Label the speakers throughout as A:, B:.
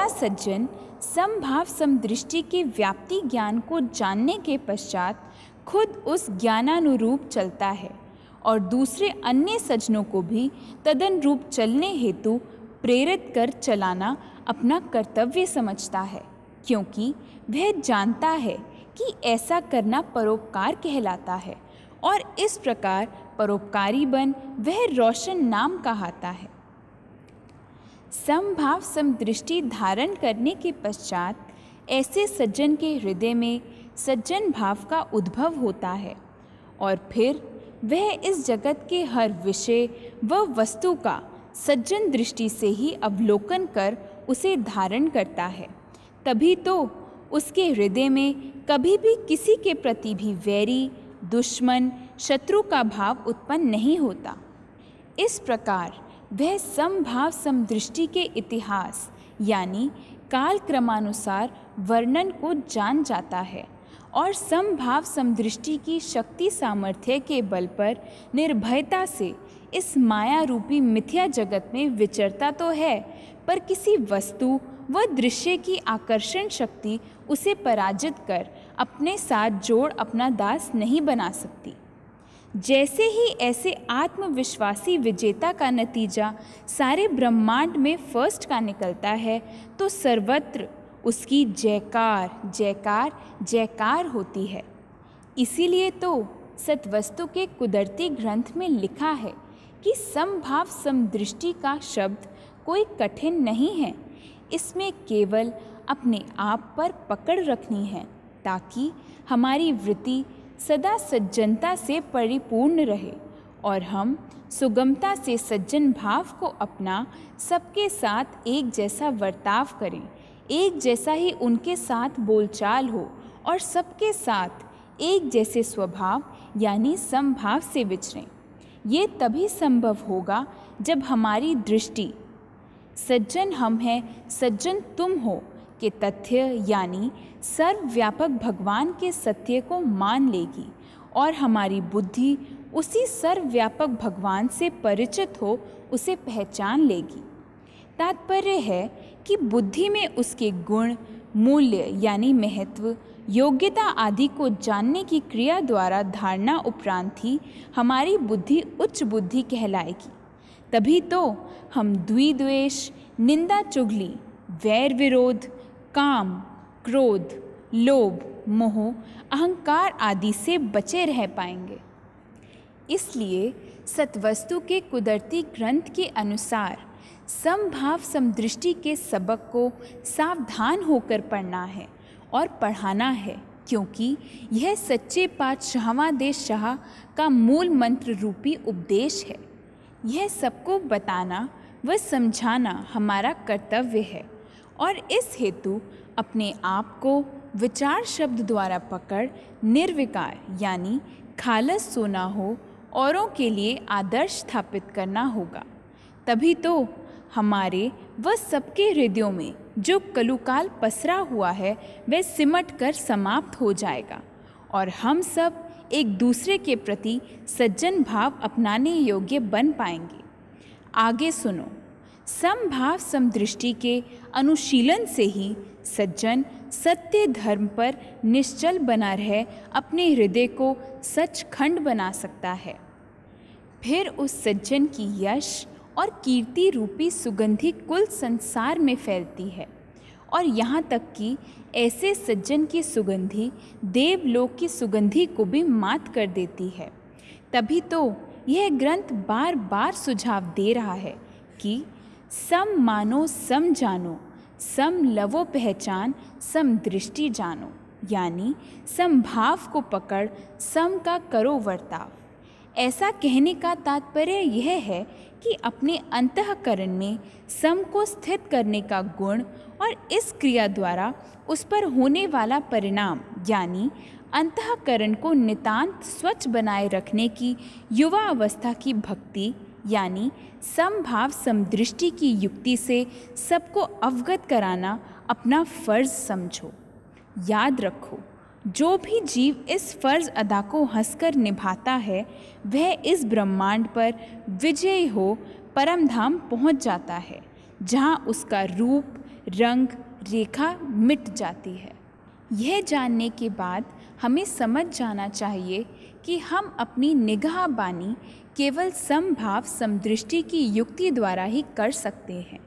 A: पहला सज्जन समभाव समदृष्टि के व्याप्ति ज्ञान को जानने के पश्चात खुद उस ज्ञानानुरूप चलता है और दूसरे अन्य सज्जनों को भी तदनुरूप चलने हेतु प्रेरित कर चलाना अपना कर्तव्य समझता है, क्योंकि वह जानता है कि ऐसा करना परोपकार कहलाता है और इस प्रकार परोपकारी बन वह रोशन नाम कहाता है। समभाव समदृष्टि धारण करने के पश्चात ऐसे सज्जन के हृदय में सज्जन भाव का उद्भव होता है और फिर वह इस जगत के हर विषय व वस्तु का सज्जन दृष्टि से ही अवलोकन कर उसे धारण करता है। तभी तो उसके हृदय में कभी भी किसी के प्रति भी वैरी, दुश्मन, शत्रु का भाव उत्पन्न नहीं होता। इस प्रकार वह समभाव समदृष्टि के इतिहास यानी काल क्रमानुसार वर्णन को जान जाता है और समभाव समदृष्टि की शक्ति सामर्थ्य के बल पर निर्भयता से इस माया रूपी मिथ्या जगत में विचरता तो है, पर किसी वस्तु व दृश्य की आकर्षण शक्ति उसे पराजित कर अपने साथ जोड़ अपना दास नहीं बना सकती। जैसे ही ऐसे आत्मविश्वासी विजेता का नतीजा सारे ब्रह्मांड में फर्स्ट का निकलता है तो सर्वत्र उसकी जयकार जयकार जयकार होती है। इसीलिए तो सत्वस्तु के कुदरती ग्रंथ में लिखा है कि समभाव समदृष्टि का शब्द कोई कठिन नहीं है, इसमें केवल अपने आप पर पकड़ रखनी है ताकि हमारी वृत्ति सदा सज्जनता से परिपूर्ण रहे और हम सुगमता से सज्जन भाव को अपना सबके साथ एक जैसा बर्ताव करें, एक जैसा ही उनके साथ बोलचाल हो और सबके साथ एक जैसे स्वभाव यानी समभाव से विचरें। ये तभी संभव होगा जब हमारी दृष्टि सज्जन हम हैं, सज्जन तुम हो के तथ्य यानी सर्वव्यापक भगवान के सत्य को मान लेगी और हमारी बुद्धि उसी सर्वव्यापक भगवान से परिचित हो उसे पहचान लेगी। तात्पर्य है कि बुद्धि में उसके गुण, मूल्य यानी महत्व, योग्यता आदि को जानने की क्रिया द्वारा धारणा उपरांत ही हमारी बुद्धि उच्च बुद्धि कहलाएगी। तभी तो हम द्विद्वेष, निंदा चुगली, वैर विरोध, काम, क्रोध, लोभ, मोह, अहंकार आदि से बचे रह पाएंगे। इसलिए सत्वस्तु के कुदरती ग्रंथ के अनुसार समभाव समदृष्टि के सबक को सावधान होकर पढ़ना है और पढ़ाना है, क्योंकि यह सच्चे पातशाहवां देश शाह का मूल मंत्र रूपी उपदेश है। यह सबको बताना व समझाना हमारा कर्तव्य है और इस हेतु अपने आप को विचार शब्द द्वारा पकड़ निर्विकार यानी खालस सोना हो औरों के लिए आदर्श स्थापित करना होगा। तभी तो हमारे व सबके हृदयों में जो कलुकाल पसरा हुआ है वह सिमट कर समाप्त हो जाएगा और हम सब एक दूसरे के प्रति सज्जन भाव अपनाने योग्य बन पाएंगे। आगे सुनो। समभाव समदृष्टि के अनुशीलन से ही सज्जन सत्य धर्म पर निश्चल बना रह अपने हृदय को सचखंड बना सकता है। फिर उस सज्जन की यश और कीर्ति रूपी सुगंधि कुल संसार में फैलती है और यहाँ तक कि ऐसे सज्जन की सुगंधि देवलोक की सुगंधि को भी मात कर देती है। तभी तो यह ग्रंथ बार बार सुझाव दे रहा है कि सम मानो सम जानो, सम लवो पहचान, सम दृष्टि जानो, यानी समभाव को पकड़ सम का करो वर्ताव। ऐसा कहने का तात्पर्य यह है कि अपने अंतःकरण में सम को स्थित करने का गुण और इस क्रिया द्वारा उस पर होने वाला परिणाम यानी अंतःकरण को नितांत स्वच्छ बनाए रखने की युवा अवस्था की भक्ति यानी समभाव समदृष्टि की युक्ति से सबको अवगत कराना अपना फर्ज समझो। याद रखो, जो भी जीव इस फर्ज अदा को हंसकर निभाता है वह इस ब्रह्मांड पर विजयी हो परम धाम पहुँच जाता है, जहाँ उसका रूप, रंग रेखा मिट जाती है। यह जानने के बाद हमें समझ जाना चाहिए कि हम अपनी निगाहबानी केवल समभाव समदृष्टि की युक्ति द्वारा ही कर सकते हैं।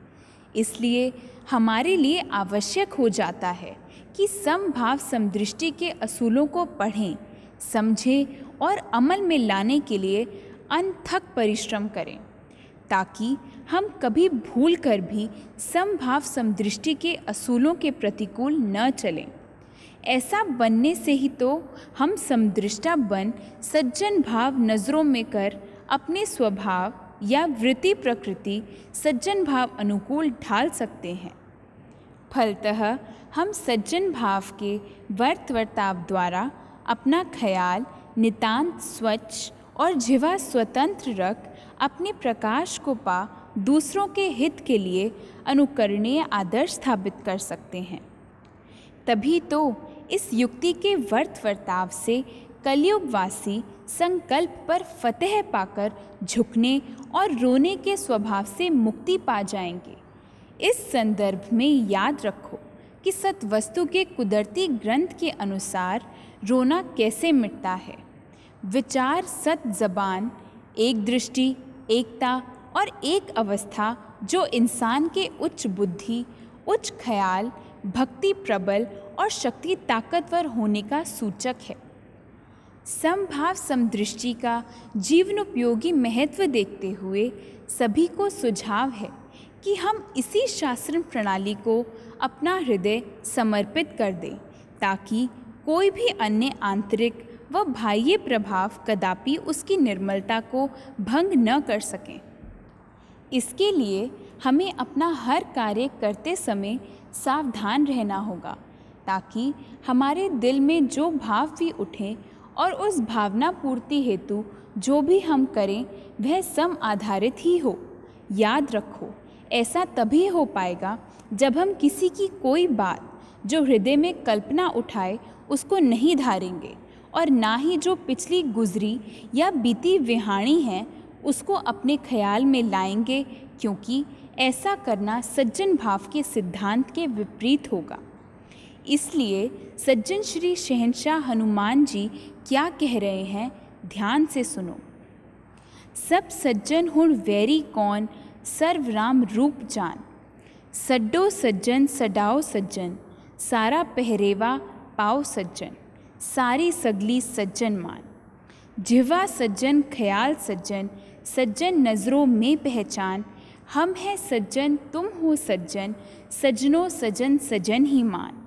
A: इसलिए हमारे लिए आवश्यक हो जाता है कि समभाव समदृष्टि के असूलों को पढ़ें, समझें और अमल में लाने के लिए अनथक परिश्रम करें, ताकि हम कभी भूल कर भी समभाव समदृष्टि के असूलों के प्रतिकूल न चलें। ऐसा बनने से ही तो हम समदृष्टा बन सज्जन भाव नज़रों में कर अपने स्वभाव या वृत्ति प्रकृति सज्जन भाव अनुकूल ढाल सकते हैं। फलतः हम सज्जन भाव के वर्ताव द्वारा अपना ख्याल नितांत स्वच्छ और जिह्वा स्वतंत्र रख अपने प्रकाश को पा दूसरों के हित के लिए अनुकरणीय आदर्श स्थापित कर सकते हैं। तभी तो इस युक्ति के वर्ताव से कलयुगवासी संकल्प पर फतेह पाकर झुकने और रोने के स्वभाव से मुक्ति पा जाएंगे। इस संदर्भ में याद रखो कि सत्वस्तु के कुदरती ग्रंथ के अनुसार रोना कैसे मिटता है। विचार सत जबान, एक दृष्टि, एकता और एक अवस्था जो इंसान के उच्च बुद्धि, उच्च ख्याल, भक्ति प्रबल और शक्ति ताकतवर होने का सूचक है। समभाव समदृष्टि का जीवनोपयोगी महत्व देखते हुए सभी को सुझाव है कि हम इसी शास्त्र प्रणाली को अपना हृदय समर्पित कर दें, ताकि कोई भी अन्य आंतरिक व बाह्य प्रभाव कदापि उसकी निर्मलता को भंग न कर सकें। इसके लिए हमें अपना हर कार्य करते समय सावधान रहना होगा, ताकि हमारे दिल में जो भाव भी उठे और उस भावना पूर्ति हेतु जो भी हम करें वह सम आधारित ही हो। याद रखो, ऐसा तभी हो पाएगा जब हम किसी की कोई बात जो हृदय में कल्पना उठाए उसको नहीं धारेंगे, और ना ही जो पिछली गुजरी या बीती विहाणी है उसको अपने ख्याल में लाएंगे, क्योंकि ऐसा करना सज्जन भाव के सिद्धांत के विपरीत होगा। इसलिए सज्जन श्री शहंशाह हनुमान जी क्या कह रहे हैं, ध्यान से सुनो। सब सज्जन हुण वैरी कौन, सर्व राम रूप जान। सड्डो सज्जन सडाओ सज्जन, सारा पहरेवा पाओ सज्जन। सारी सगली सज्जन मान। जिह्वा सज्जन ख्याल सज्जन, सज्जन नज़रों में पहचान। हम हैं सज्जन तुम हो सज्जन, सजनों सजन सजन ही मान।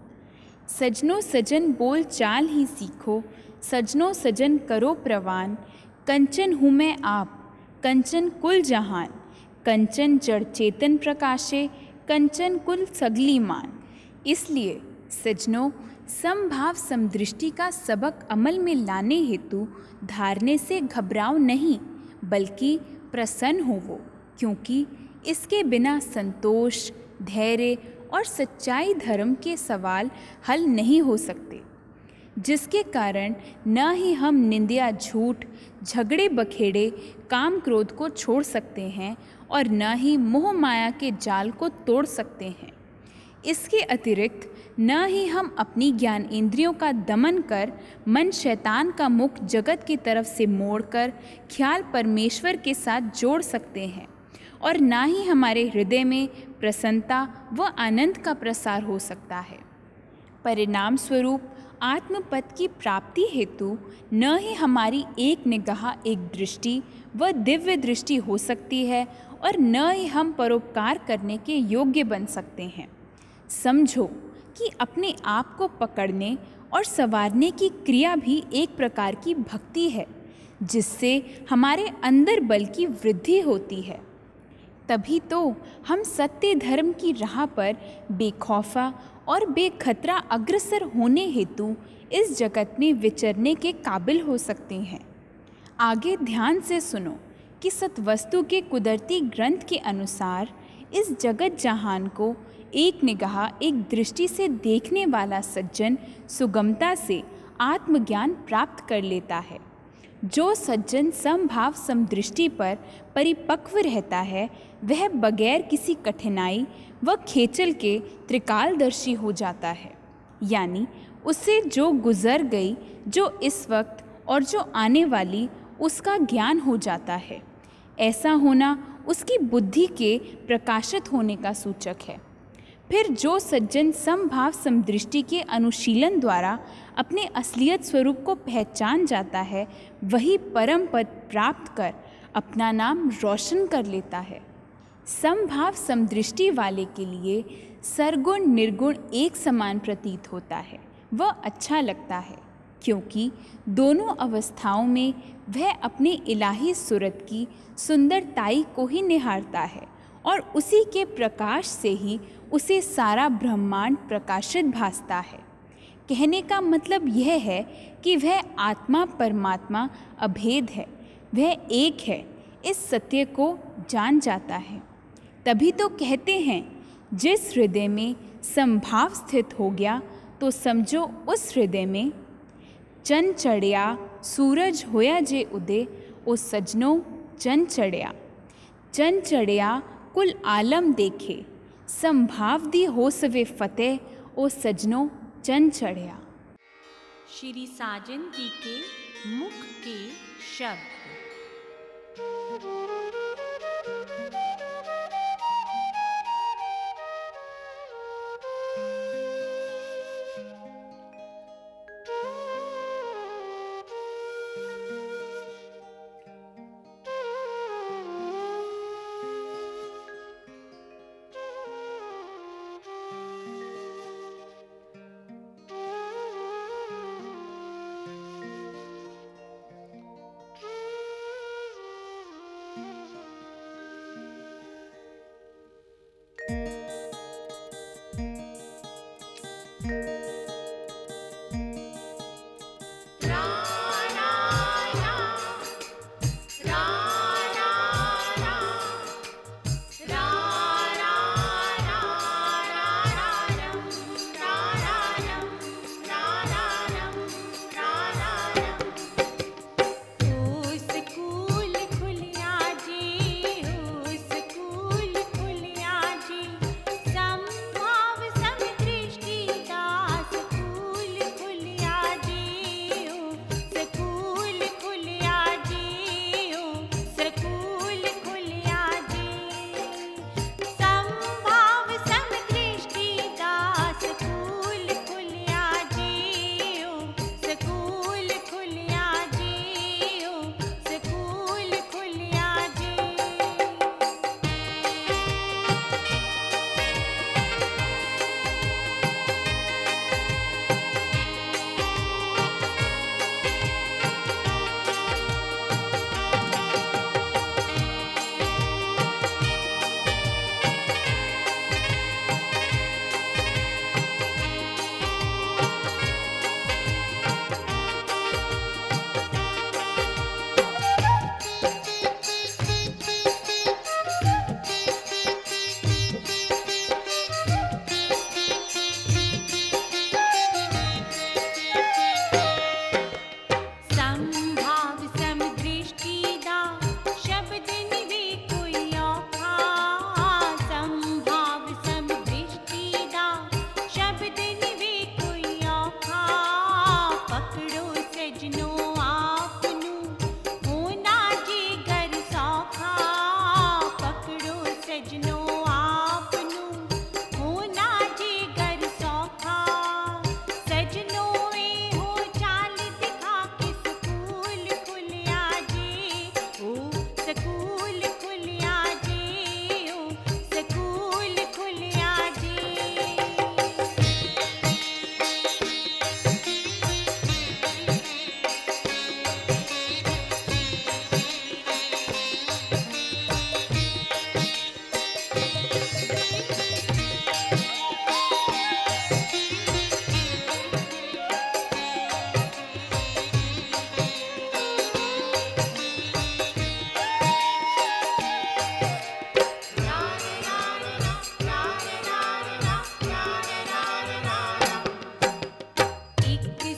A: सजनों सजन बोल चाल ही सीखो, सजनों सजन करो प्रवान। कंचन हूँ मैं आप, कंचन कुल जहान। कंचन जड़ चेतन प्रकाशे, कंचन कुल सगली मान। इसलिए सज्जनों, समभाव समदृष्टि का सबक अमल में लाने हेतु धारने से घबराओ नहीं, बल्कि प्रसन्न होवो, क्योंकि इसके बिना संतोष, धैर्य और सच्चाई धर्म के सवाल हल नहीं हो सकते, जिसके कारण न ही हम निंदिया, झूठ, झगड़े बखेड़े, काम क्रोध को छोड़ सकते हैं और न ही मोह माया के जाल को तोड़ सकते हैं। इसके अतिरिक्त न ही हम अपनी ज्ञान इंद्रियों का दमन कर मन शैतान का मुख जगत की तरफ से मोड़कर ख्याल परमेश्वर के साथ जोड़ सकते हैं, और ना ही हमारे हृदय में प्रसन्नता व आनंद का प्रसार हो सकता है। परिणाम स्वरूप आत्मपद की प्राप्ति हेतु न ही हमारी एक निगाह, एक दृष्टि व दिव्य दृष्टि हो सकती है, और न ही हम परोपकार करने के योग्य बन सकते हैं। समझो कि अपने आप को पकड़ने और संवारने की क्रिया भी एक प्रकार की भक्ति है, जिससे हमारे अंदर बल की वृद्धि होती है। तभी तो हम सत्य धर्म की राह पर बेखौफा और बेखतरा अग्रसर होने हेतु इस जगत में विचरने के काबिल हो सकते हैं। आगे ध्यान से सुनो कि सत्वस्तु के कुदरती ग्रंथ के अनुसार इस जगत जहान को एक निगाह, एक दृष्टि से देखने वाला सज्जन सुगमता से आत्मज्ञान प्राप्त कर लेता है। जो सज्जन समभाव समदृष्टि पर परिपक्व रहता है वह बगैर किसी कठिनाई व खेचल के त्रिकालदर्शी हो जाता है, यानी उससे जो गुजर गई, जो इस वक्त और जो आने वाली, उसका ज्ञान हो जाता है। ऐसा होना उसकी बुद्धि के प्रकाशित होने का सूचक है। फिर जो सज्जन समभाव समदृष्टि के अनुशीलन द्वारा अपने असलियत स्वरूप को पहचान जाता है, वही परम पद प्राप्त कर अपना नाम रोशन कर लेता है। समभाव समदृष्टि वाले के लिए सरगुण निर्गुण एक समान प्रतीत होता है, वह अच्छा लगता है, क्योंकि दोनों अवस्थाओं में वह अपने इलाही सूरत की सुंदरताई को ही निहारता है और उसी के प्रकाश से ही उसे सारा ब्रह्मांड प्रकाशित भासता है। कहने का मतलब यह है कि वह आत्मा परमात्मा अभेद है, वह एक है, इस सत्य को जान जाता है। तभी तो कहते हैं, जिस हृदय में समभाव स्थित हो गया तो समझो उस हृदय में चन चढ़िया सूरज होया जे उदय, ओ सजनो चन चढ़िया। चन चढ़िया कुल आलम देखे, संभाव दी हो सवे फतेह, ओ सजनो चन चढ़िया।
B: श्री साजन जी के मुख के शब्द।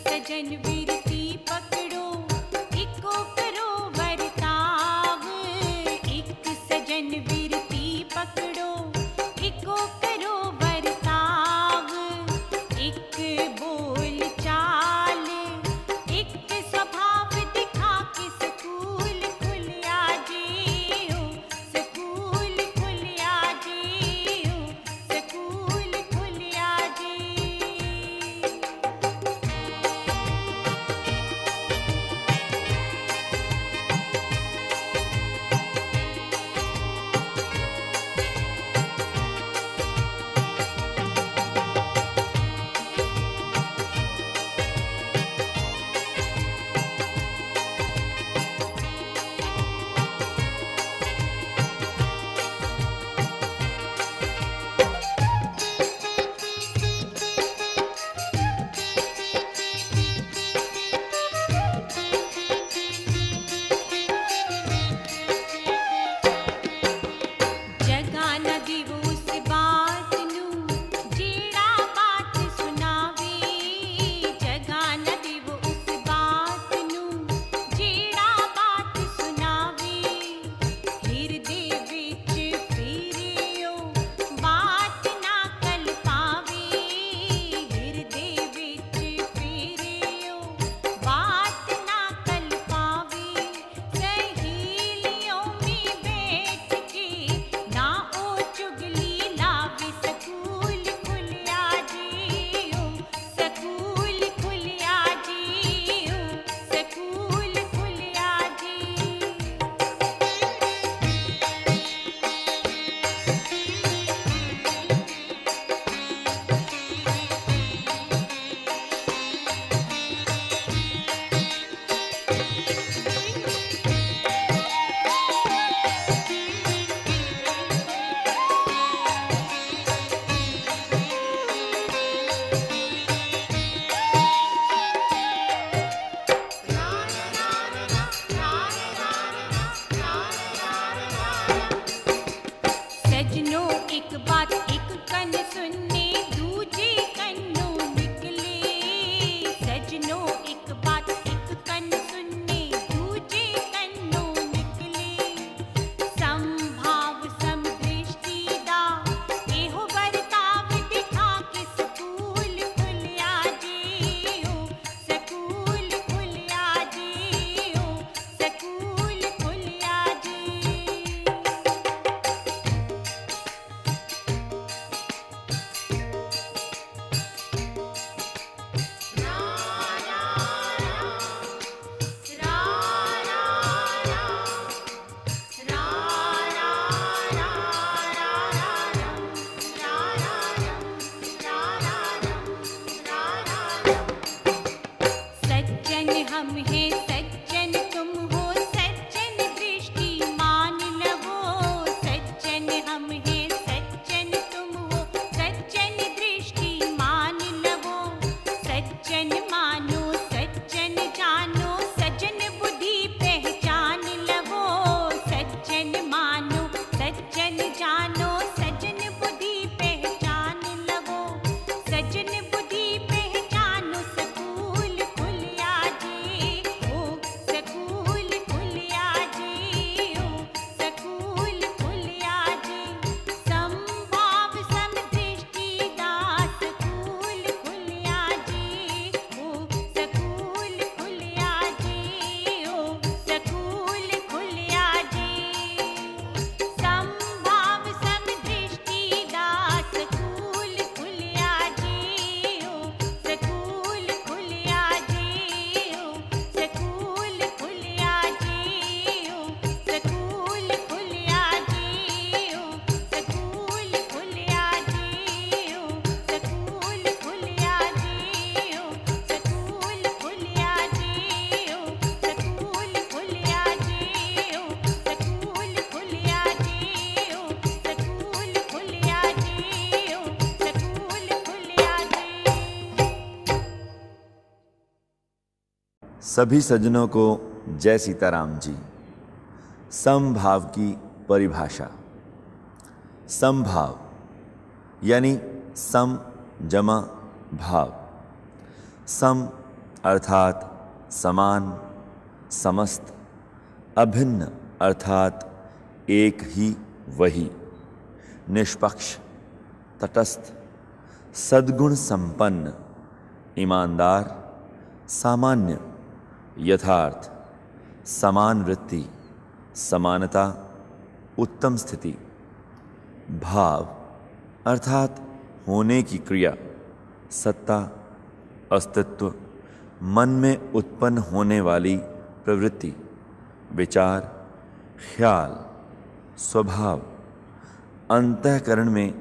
C: सजन विरती पकड़ो, इको
B: बोल चाल, एक स्वभाव दिखा के स्कूल खुलिया जी हो, स्कूल खुलिया जी हो, स्कूल खुलिया जी। जगा न दिवो उस बात नू जेड़ा बात सुनावे, जगा न दिवो उस बात नू जेड़ा बात सुनावे। हिरदे विच फेरियो बात ना कल पावे, हिरदे विच फेरियो बात ना कल पावे। सहेलियों में बैठ के ना ओ चुगली लावे, स्कूल खुलिया जी हो, स्कूल खुलिया जी हो, स्कूल खुलिया जी। सजनों एक बात एक कन सुनने दूजे कन्नों निकले, सजनों एक बात एक कन सुनने दूजे कन्नों निकले। संभाव समदृष्टि दा एहो बरताव दिखा के स्कूल खुलिया जी हो, स्कूल खुलिया जी हो, स्कूल खुलिया जी। सज्जन हम हैं सज्जन तुम हो, सज्जन दृष्टि मान लवो, सज्जन हम हैं सज्जन तुम हो, सज्जन दृष्टि मान लवो। सज्जन मानो सज्जन जानो, सज्जन बुद्धि पहचान लवो, सज्जन मानो सज्जन जानो, सज्जन बुद्धि पहचान लवो, सज्जन बुद्धि पहचानो। स्कूल खुलिया जी हो, स्कूल खुलिया जी हो, स्कूल खुलिया जी। संभाव समदृष्टि दा स्कूल खुलिया जी हो, स्कूल खुलिया जी हो, स्कूल खुलिया जी। संभाव समदृष्टि दा स्कूल खुलिया जी हो, स्कूल खुलिया जी हो, स्कूल खुलिया जी हो, स्कूल खुलिया जी हो, स्कूल खुलिया जी हो, स्कूल खुलिया जी हो, स्कूल खुलिया जी हो, स्कूल खुलिया जी हो, स्कूल खुलिया जी हो, स्कूल खुलिया जी हो, स्कूल खुलिया जी।
C: सभी सज्जनों को जय सीताराम जी। समभाव की परिभाषा। समभाव यानी सम जमा भाव। सम अर्थात समान, समस्त। अभिन्न अर्थात एक ही वही। निष्पक्ष, तटस्थ, सद्गुण संपन्न, ईमानदार, सामान्य, यथार्थ, समान वृत्ति, समानता, उत्तम स्थिति। भाव अर्थात होने की क्रिया, सत्ता, अस्तित्व, मन में उत्पन्न होने वाली प्रवृत्ति, विचार, ख्याल, स्वभाव, अंतःकरण में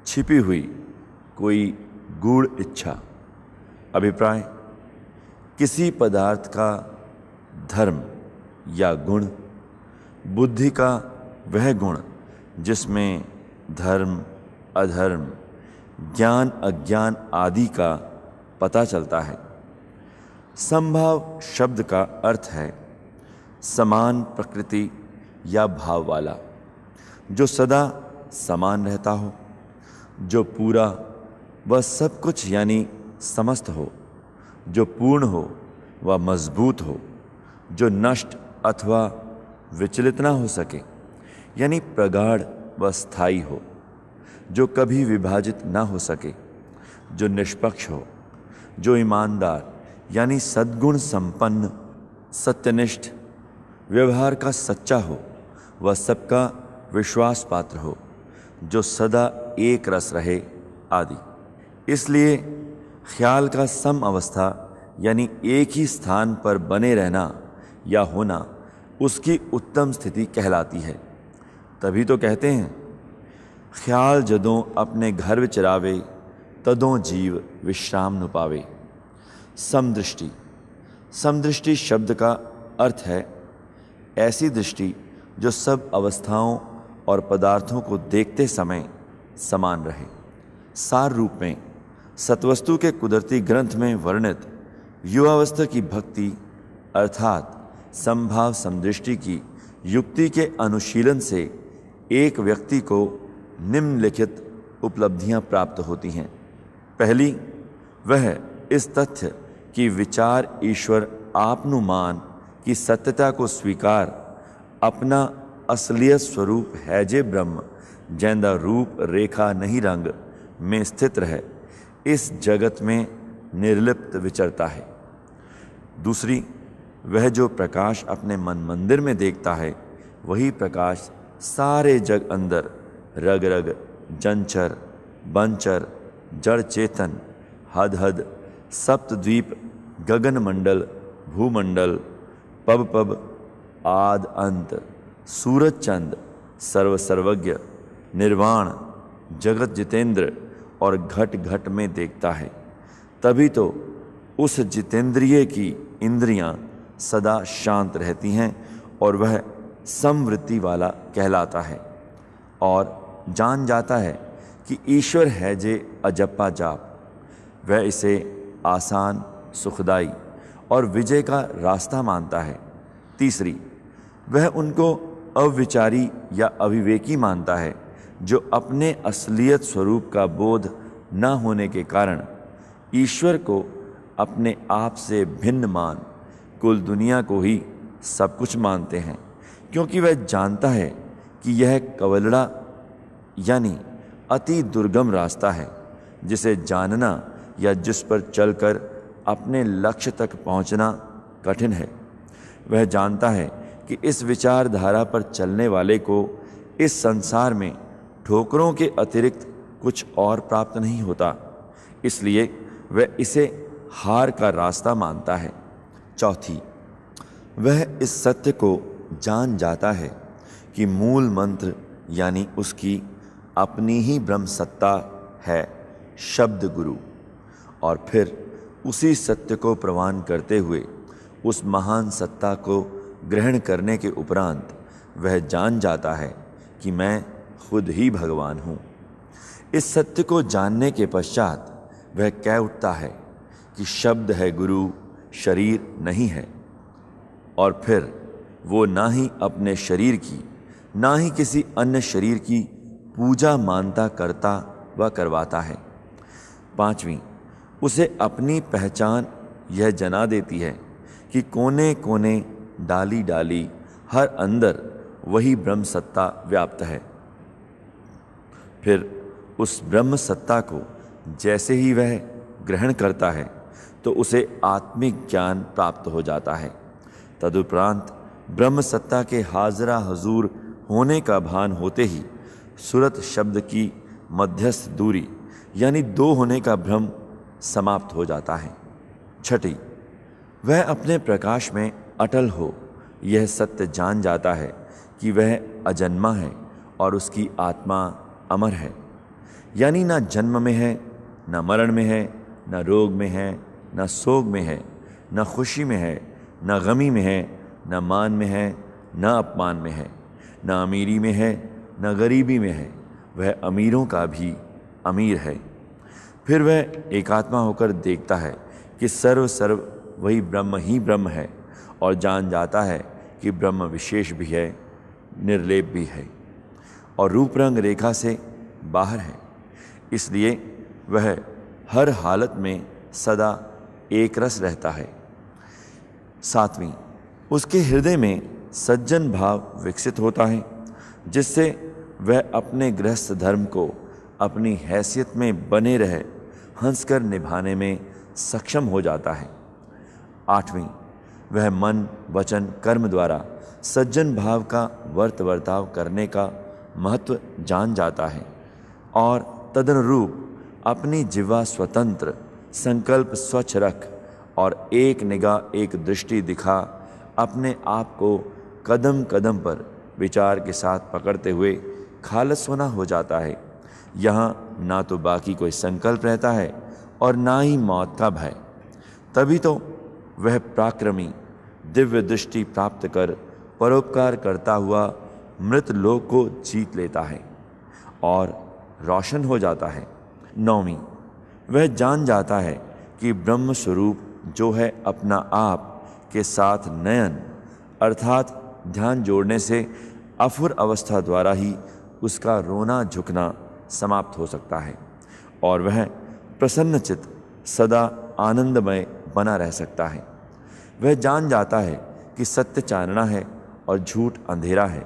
C: छिपी हुई कोई गूढ़ इच्छा, अभिप्राय, किसी पदार्थ का धर्म या गुण, बुद्धि का वह गुण जिसमें धर्म, अधर्म, ज्ञान, अज्ञान आदि का पता चलता है। समभाव शब्द का अर्थ है समान प्रकृति या भाव वाला, जो सदा समान रहता हो, जो पूरा व सब कुछ यानी समस्त हो, जो पूर्ण हो व मजबूत हो, जो नष्ट अथवा विचलित ना हो सके यानी प्रगाढ़ व स्थायी हो, जो कभी विभाजित ना हो सके, जो निष्पक्ष हो, जो ईमानदार यानी सद्गुण संपन्न, सत्यनिष्ठ, व्यवहार का सच्चा हो व सबका विश्वास पात्र हो, जो सदा एक रस रहे आदि। इसलिए ख्याल का सम अवस्था यानी एक ही स्थान पर बने रहना या होना उसकी उत्तम स्थिति कहलाती है। तभी तो कहते हैं, ख्याल जदों अपने घर विच रावे, तदों जीव विश्राम न पावे। समदृष्टि। समदृष्टि शब्द का अर्थ है ऐसी दृष्टि जो सब अवस्थाओं और पदार्थों को देखते समय समान रहे। सार रूप में सत्वस्तु के कुदरती ग्रंथ में वर्णित युवावस्था की भक्ति अर्थात समभाव समदृष्टि की युक्ति के अनुशीलन से एक व्यक्ति को निम्नलिखित उपलब्धियां प्राप्त होती हैं। पहली, वह इस तथ्य कि विचार ईश्वर आपनुमान की सत्यता को स्वीकार अपना असलियत स्वरूप है जे ब्रह्म जैंदा रूप रेखा नहीं रंग में स्थित रहे, इस जगत में निर्लिप्त विचरता है। दूसरी, वह जो प्रकाश अपने मन मंदिर में देखता है, वही प्रकाश सारे जग अंदर रग रग, जंचर, बंचर, जड़ चेतन, हद हद, सप्तद्वीप, गगन मंडल, भूमंडल, पब पब, आद अंत, सूरज चंद, सर्व सर्वज्ञ, निर्वाण, जगत जितेंद्र और घट घट में देखता है। तभी तो उस जितेंद्रिय की इंद्रियां सदा शांत रहती हैं और वह समवृत्ति वाला कहलाता है और जान जाता है कि ईश्वर है जे अजप्पा जाप। वह इसे आसान, सुखदाई और विजय का रास्ता मानता है। तीसरी, वह उनको अविचारी या अविवेकी मानता है जो अपने असलियत स्वरूप का बोध न होने के कारण ईश्वर को अपने आप से भिन्न मान कुल दुनिया को ही सब कुछ मानते हैं, क्योंकि वह जानता है कि यह कवलड़ा यानी अति दुर्गम रास्ता है जिसे जानना या जिस पर चलकर अपने लक्ष्य तक पहुंचना कठिन है। वह जानता है कि इस विचारधारा पर चलने वाले को इस संसार में ठोकरों के अतिरिक्त कुछ और प्राप्त नहीं होता, इसलिए वह इसे हार का रास्ता मानता है। चौथी, वह इस सत्य को जान जाता है कि मूल मंत्र यानी उसकी अपनी ही ब्रह्म सत्ता है शब्द गुरु, और फिर उसी सत्य को प्रवान करते हुए उस महान सत्ता को ग्रहण करने के उपरांत वह जान जाता है कि मैं खुद ही भगवान हूँ। इस सत्य को जानने के पश्चात वह कह उठता है कि शब्द है गुरु, शरीर नहीं है, और फिर वो ना ही अपने शरीर की ना ही किसी अन्य शरीर की पूजा मानता करता व करवाता है। पांचवीं, उसे अपनी पहचान यह जना देती है कि कोने कोने, डाली डाली, हर अंदर वही ब्रह्म सत्ता व्याप्त है। फिर उस ब्रह्म सत्ता को जैसे ही वह ग्रहण करता है, तो उसे आत्मिक ज्ञान प्राप्त हो जाता है। तदुपरांत ब्रह्म सत्ता के हाजरा हजूर होने का भान होते ही सुरत शब्द की मध्यस्थ दूरी यानी दो होने का भ्रम समाप्त हो जाता है। छठी, वह अपने प्रकाश में अटल हो यह सत्य जान जाता है कि वह अजन्मा है और उसकी आत्मा अमर है, यानी ना जन्म में है, न मरण में है, न रोग में है, न सोग में है, न खुशी में है, न गमी में है, न मान में है, न अपमान में है, न अमीरी में है, न गरीबी में है। वह अमीरों का भी अमीर है। फिर वह एकात्मा होकर देखता है कि सर्व वही ब्रह्म ही ब्रह्म है और जान जाता है कि ब्रह्म विशेष भी है, निर्लेप भी है और रूप रंग रेखा से बाहर है। इसलिए वह हर हालत में सदा एक रस रहता है। सातवीं, उसके हृदय में सज्जन भाव विकसित होता है, जिससे वह अपने गृहस्थ धर्म को अपनी हैसियत में बने रहे हंसकर निभाने में सक्षम हो जाता है। आठवीं, वह मन वचन कर्म द्वारा सज्जन भाव का वर्ताव करने का महत्व जान जाता है और तदनुरूप अपनी जिह्वा स्वतंत्र, संकल्प स्वच्छ रख और एक निगाह एक दृष्टि दिखा अपने आप को कदम कदम पर विचार के साथ पकड़ते हुए खालस होना हो जाता है। यहाँ ना तो बाकी कोई संकल्प रहता है और ना ही मौत का भय। तभी तो वह पराक्रमी दिव्य दृष्टि प्राप्त कर परोपकार करता हुआ मृत लोक को जीत लेता है और रोशन हो जाता है। नौवीं, वह जान जाता है कि ब्रह्म स्वरूप जो है अपना आप के साथ नयन अर्थात ध्यान जोड़ने से अफुर अवस्था द्वारा ही उसका रोना झुकना समाप्त हो सकता है और वह प्रसन्नचित्त सदा आनंदमय बना रह सकता है। वह जान जाता है कि सत्य चानना है और झूठ अंधेरा है,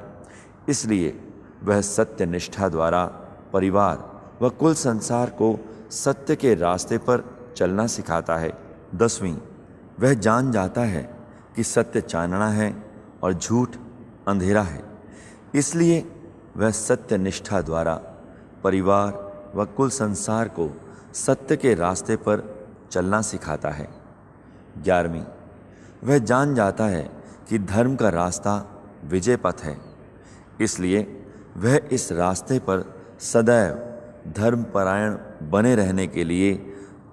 C: इसलिए वह सत्य निष्ठा द्वारा परिवार व कुल संसार को सत्य के रास्ते पर चलना सिखाता है। 10वीं, वह जान जाता है कि सत्य चानना है और झूठ अंधेरा है, इसलिए वह सत्य निष्ठा द्वारा परिवार व कुल संसार को सत्य के रास्ते पर चलना सिखाता है। 11वीं, वह जान जाता है कि धर्म का रास्ता विजय पथ है, इसलिए वह इस रास्ते पर सदैव धर्मपरायण बने रहने के लिए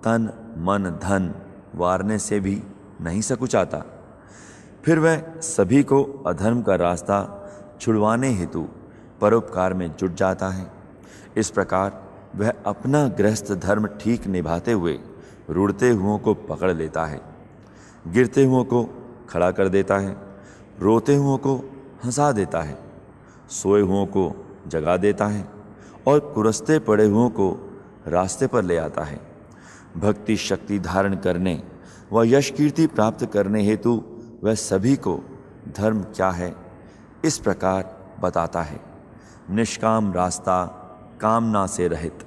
C: तन मन धन वारने से भी नहीं सकुचाता। फिर वह सभी को अधर्म का रास्ता छुड़वाने हेतु परोपकार में जुट जाता है। इस प्रकार वह अपना गृहस्थ धर्म ठीक निभाते हुए रुड़ते हुओं को पकड़ लेता है, गिरते हुओं को खड़ा कर देता है, रोते हुओं को हंसा देता है, सोए हुओं को जगा देता है और कुरसते पड़े हुओं को रास्ते पर ले आता है। भक्ति शक्ति धारण करने व यश कीर्ति प्राप्त करने हेतु वह सभी को धर्म क्या है इस प्रकार बताता है। निष्काम रास्ता कामना से रहित,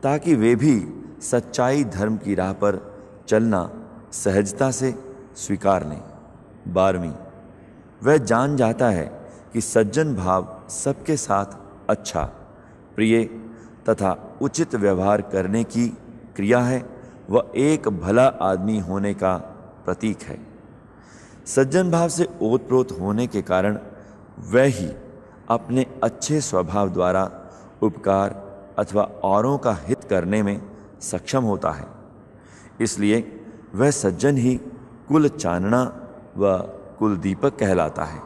C: ताकि वे भी सच्चाई धर्म की राह पर चलना सहजता से स्वीकार लें। 12वीं, वह जान जाता है कि सज्जन भाव सबके साथ अच्छा प्रिय तथा उचित व्यवहार करने की क्रिया है व एक भला आदमी होने का प्रतीक है। सज्जन भाव से ओतप्रोत होने के कारण वह ही अपने अच्छे स्वभाव द्वारा उपकार अथवा औरों का हित करने में सक्षम होता है, इसलिए वह सज्जन ही कुल चानना व कुल दीपक कहलाता है।